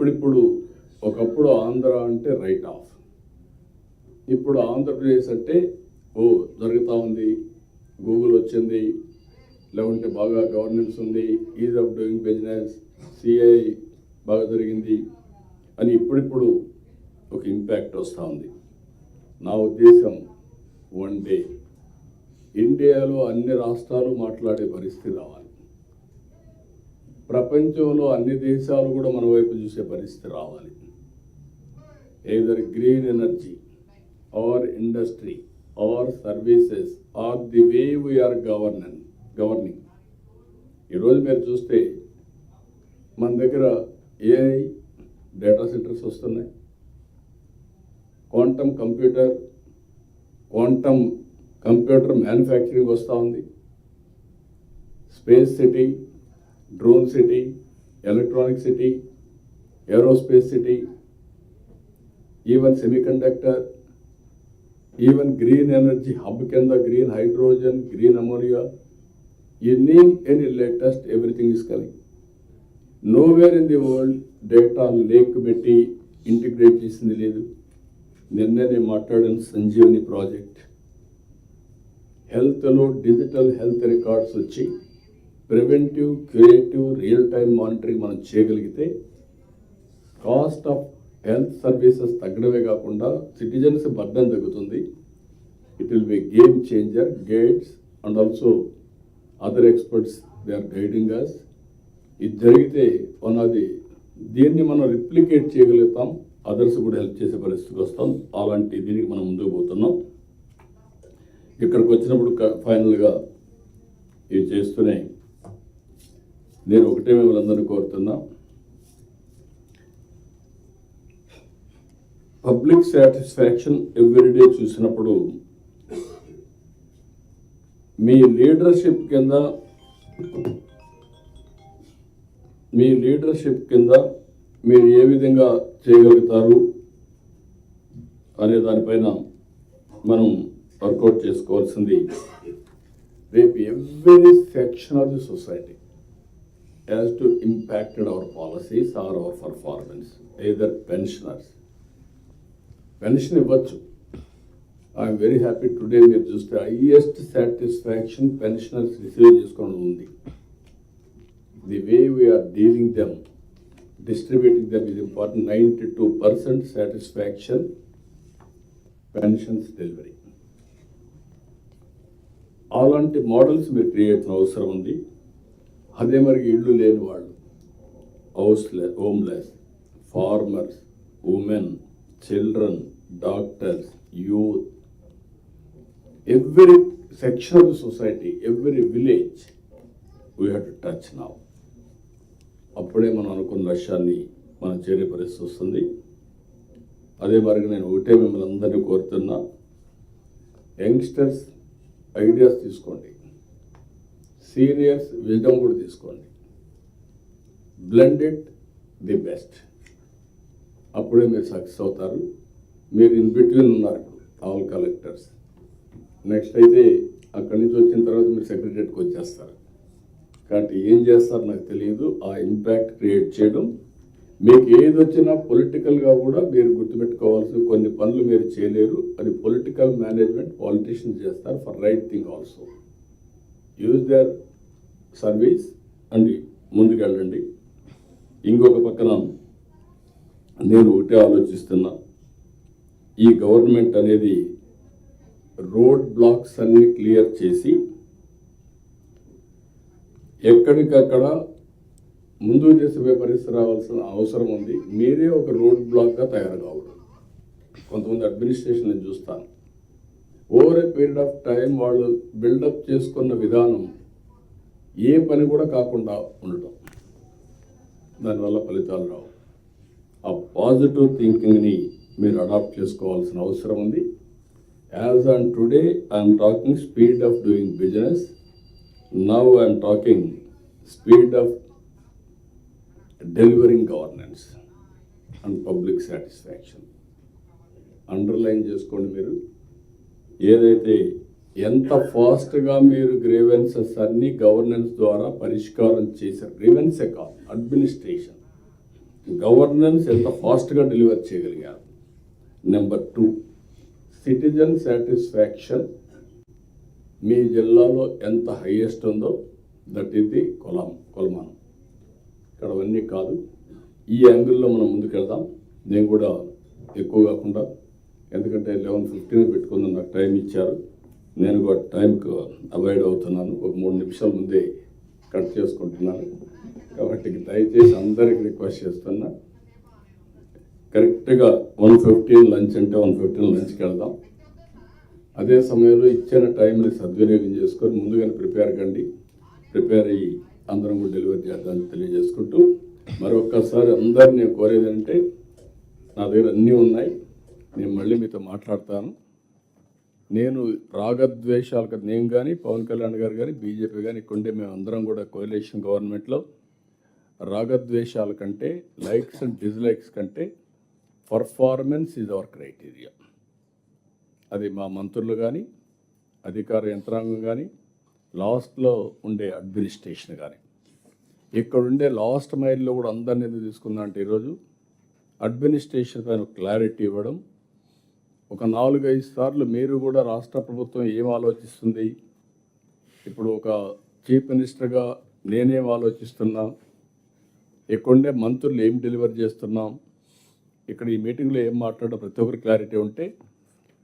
ఇప్పుడిప్పుడు ఒకప్పుడు ఆంధ్ర అంటే రైట్ ఆఫ్, ఇప్పుడు ఆంధ్రప్రదేశ్ అంటే జరుగుతూ ఉంది, గూగుల్ వచ్చింది, లేకుంటే బాగా గవర్నెన్స్ ఉంది, is of doing business, CI బాగా జరిగింది అని ఇప్పుడిప్పుడు ఒక ఇంపాక్ట్ వస్తూ ఉంది. నా ఉద్దేశం వన్ డే ఇండియాలో అన్ని రాష్ట్రాలు మాట్లాడే పరిస్థితి రావాలి, ప్రపంచంలో అన్ని దేశాలు కూడా మన వైపు చూసే పరిస్థితి రావాలి. Either green energy or industry or services or the way we're governing. ఈరోజు మీరు చూస్తే మన దగ్గర ఏఐ డేటా సెంటర్స్ వస్తున్నాయి, క్వాంటమ్ కంప్యూటర్ మ్యానుఫ్యాక్చరింగ్ వస్తూ ఉంది, space city, drone city, electronic city, aerospace city, even semiconductor, even green energy hub కింద green hydrogen, green ammonia, you name any latest, everything is coming. Nowhere in the world data lake పెట్టి integrate చేసింది లేదు. నిన్ననే మాట్లాడిన Sanjeevani project, హెల్త్లో digital health records వచ్చి preventive, curative, real time monitoring మనం చేయగలిగితే కాస్ట్ ఆఫ్ హెల్త్ సర్వీసెస్ తగ్గడమే కాకుండా సిటిజన్స్ బర్డెన్ తగ్గుతుంది. It will be game changer. Gates and also other experts they are guiding us. ఇది జరిగితే దీన్ని మనం రిప్లికేట్ చేయగలుగుతాం, అదర్స్ కూడా హెల్ప్ చేసే పరిస్థితికి వస్తాం. అలాంటి దీనికి మనం ముందుకు పోతున్నాం. ఇక్కడికి వచ్చినప్పుడు ఫైనల్గా ఇవి చేస్తూనే నేను ఒకటే మిమ్మల్ని అందరినీ కోరుతున్నా, పబ్లిక్ సాటిస్ఫాక్షన్ ఎవ్రీడే చూసినప్పుడు మీ లీడర్షిప్ కింద మీరు ఏ విధంగా చేయగలుగుతారు అనే దానిపైన మనం వర్కౌట్ చేసుకోవాల్సింది. రేపు every section of the society has to impacted our policies or our performance. Either pension ఇవ్వచ్చు. ఐఎమ్ వెరీ హ్యాపీ టుడే మీరు చూస్తే హైయెస్ట్ సాటిస్ఫాక్షన్ పెన్షనర్స్ రిసీవ్ చేసుకోవడం ఉంది. The way we're dealing them, distributing them is important. 92% satisfaction pensions delivery. అలాంటి models మీరు create అవసరం ఉంది. అదే మరి ఇళ్ళు లేని వాళ్ళు, homeless, farmers, women, children, doctors, youth, every section of the society, every village, we have to touch now. అప్పుడే మనం అనుకున్న లక్ష్యాన్ని మనం చేరే పరిస్థితి వస్తుంది. అదే మరిగా నేను ఒకటే మిమ్మల్ని అందరినీ కోరుతున్నా, యంగ్స్టర్స్ ఐడియాస్ తీసుకోండి, సీనియర్స్ విజ్డమ్ కూడా తీసుకోండి, బ్లెండ్ ఇట్ ది బెస్ట్. అప్పుడే మీరు సక్సెస్ అవుతారు. మీరు ఇన్ బిట్వీన్ ఉన్నారు ఆల్ కలెక్టర్స్. నెక్స్ట్ అయితే అక్కడి నుంచి వచ్చిన తర్వాత మీరు సెక్రటరీకి వచ్చేస్తారు. కాబట్టి ఏం చేస్తారు నాకు తెలియదు. ఆ ఇంపాక్ట్ క్రియేట్ చేయడం, మీకు ఏది వచ్చినా పొలిటికల్గా కూడా మీరు గుర్తుపెట్టుకోవాల్సిన కొన్ని పనులు మీరు చేయలేరు. అది పొలిటికల్ మేనేజ్మెంట్, పాలిటీషియన్స్ చేస్తారు. For right thing also use there service and ముందుకు వెళ్ళండి. ఇంకొక పక్కన నేను ఒకటే ఆలోచిస్తున్నా, ఈ గవర్నమెంట్ అనేది రోడ్ బ్లాక్స్ అన్ని క్లియర్ చేసి ఎక్కడికక్కడ ముందుకు చేసే పరిస్థితి రావాల్సిన అవసరం ఉంది. మీరే ఒక రోడ్ బ్లాక్గా తయారు కావడం. కొంతమంది అడ్మినిస్ట్రేషన్ నేను చూస్తాను, over a period of time వాళ్ళు బిల్డప్ చేసుకున్న విధానం ఏ పని కూడా కాకుండా ఉండటం, దానివల్ల ఫలితాలు రావు. ఆ పాజిటివ్ థింకింగ్ని మీరు అడాప్ట్ చేసుకోవాల్సిన అవసరం ఉంది. As on today, I am talking speed of doing business. Now I am talking speed of delivering governance and public satisfaction. Underline చేసుకోండి. మీరు ఏదైతే ఎంత ఫాస్ట్గా మీరు గ్రీవెన్సెస్ అన్ని గవర్నెన్స్ ద్వారా పరిష్కారం చేశారు, గ్రీవెన్సే కాదు అడ్మినిస్ట్రేషన్ గవర్నెన్స్ ఎంత ఫాస్ట్గా డెలివర్ చేయగలిగారు. నెంబర్ 2, సిటిజన్ సాటిస్ఫాక్షన్ మీ జిల్లాలో ఎంత హైయెస్ట్ ఉందో దట్ ఈస్ ది కొలమానం. ఇక్కడ అవన్నీ కాదు. ఈ యాంగిల్లో మనం ముందుకెళ్దాం. నేను కూడా ఎక్కువ కాకుండా, ఎందుకంటే 11:15 పెట్టుకుందాం, నాకు టైం ఇచ్చారు. నేను కూడా టైంకు అవాయిడ్ అవుతున్నాను. ఒక 3 నిమిషాల ముందే కట్ చేసుకుంటున్నాను. కాబట్టి దయచేసి అందరికి రిక్వెస్ట్ చేస్తున్నా, కరెక్ట్గా 1:15 లంచ్ అంటే 1:15 లంచ్కి వెళ్దాం. అదే సమయంలో ఇచ్చిన టైంని సద్వినియోగం చేసుకొని ముందుగానే ప్రిపేర్ అయ్యి అందరం కూడా డెలివరీ చేద్దామని తెలియజేసుకుంటూ, మరొక్కసారి అందరినీ నేను కోరేది అంటే, నా దగ్గర అన్నీ ఉన్నాయి, నేను మళ్ళీ మీతో మాట్లాడతాను. నేను రాగద్వేషాలకు నేను కానీ, పవన్ కళ్యాణ్ గారు కానీ, బీజేపీ కానీ ఇక్కడుండే మేము అందరం కూడా కోalition గవర్నమెంట్లో రాగద్వేషాల కంటే, లైక్స్ అండ్ డిస్లైక్స్ కంటే పర్ఫార్మెన్స్ ఈజ్ అవర్ క్రైటీరియా. అది మా మంత్రులు కానీ, అధికార యంత్రాంగం కానీ, లాస్ట్లో ఉండే అడ్మినిస్ట్రేషన్ కానీ, ఇక్కడ ఉండే లాస్ట్ మైల్లో కూడా అందరినీ ఎందుకు తీసుకుందా అంటే, ఈరోజు అడ్మినిస్ట్రేషన్ పైన క్లారిటీ ఇవ్వడం. ఒక 4-5 సార్లు మీరు కూడా రాష్ట్ర ప్రభుత్వం ఏం ఆలోచిస్తుంది, ఇప్పుడు ఒక చీఫ్ మినిస్టర్గా నేనేం ఆలోచిస్తున్నా, ఇక్కడుండే మంత్రులు ఏం డెలివర్ చేస్తున్నాం, ఇక్కడ ఈ మీటింగ్లో ఏం మాట్లాడడం, ప్రతి ఒక్కరు క్లారిటీ ఉంటే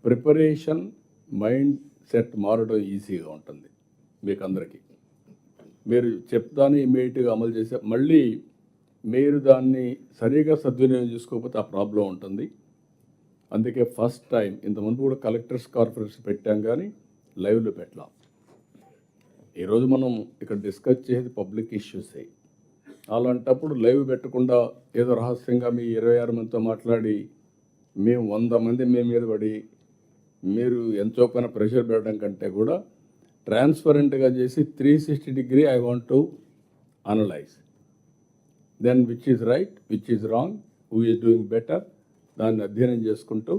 ప్రిపరేషన్ మైండ్ సెట్ మారడం ఈజీగా ఉంటుంది మీకు అందరికీ. మీరు చెప్తానే ఇమీడియట్గా అమలు చేసే, మళ్ళీ మీరు దాన్ని సరిగా సద్వినియోగం చేసుకోకపోతే ఆ ప్రాబ్లం ఉంటుంది. అందుకే ఫస్ట్ టైం, ఇంతకుముందు కూడా కలెక్టర్స్ కాన్ఫరెన్స్ పెట్టాం కానీ లైవ్లో పెట్టాం. ఈరోజు మనం ఇక్కడ డిస్కస్ చేసేది పబ్లిక్ ఇష్యూసే. అలాంటప్పుడు లైవ్ పెట్టకుండా ఏదో రహస్యంగా మీ 26 మందితో మాట్లాడి మేము 100 మంది మీ మీద పడి మీరు ఎంతో పైన ప్రెషర్ పెట్టడం కంటే కూడా ట్రాన్స్పరెంట్గా చేసి 360 degree I want to analyse, then which is right, which is wrong, who is doing better, దాన్ని అధ్యయనం చేసుకుంటూ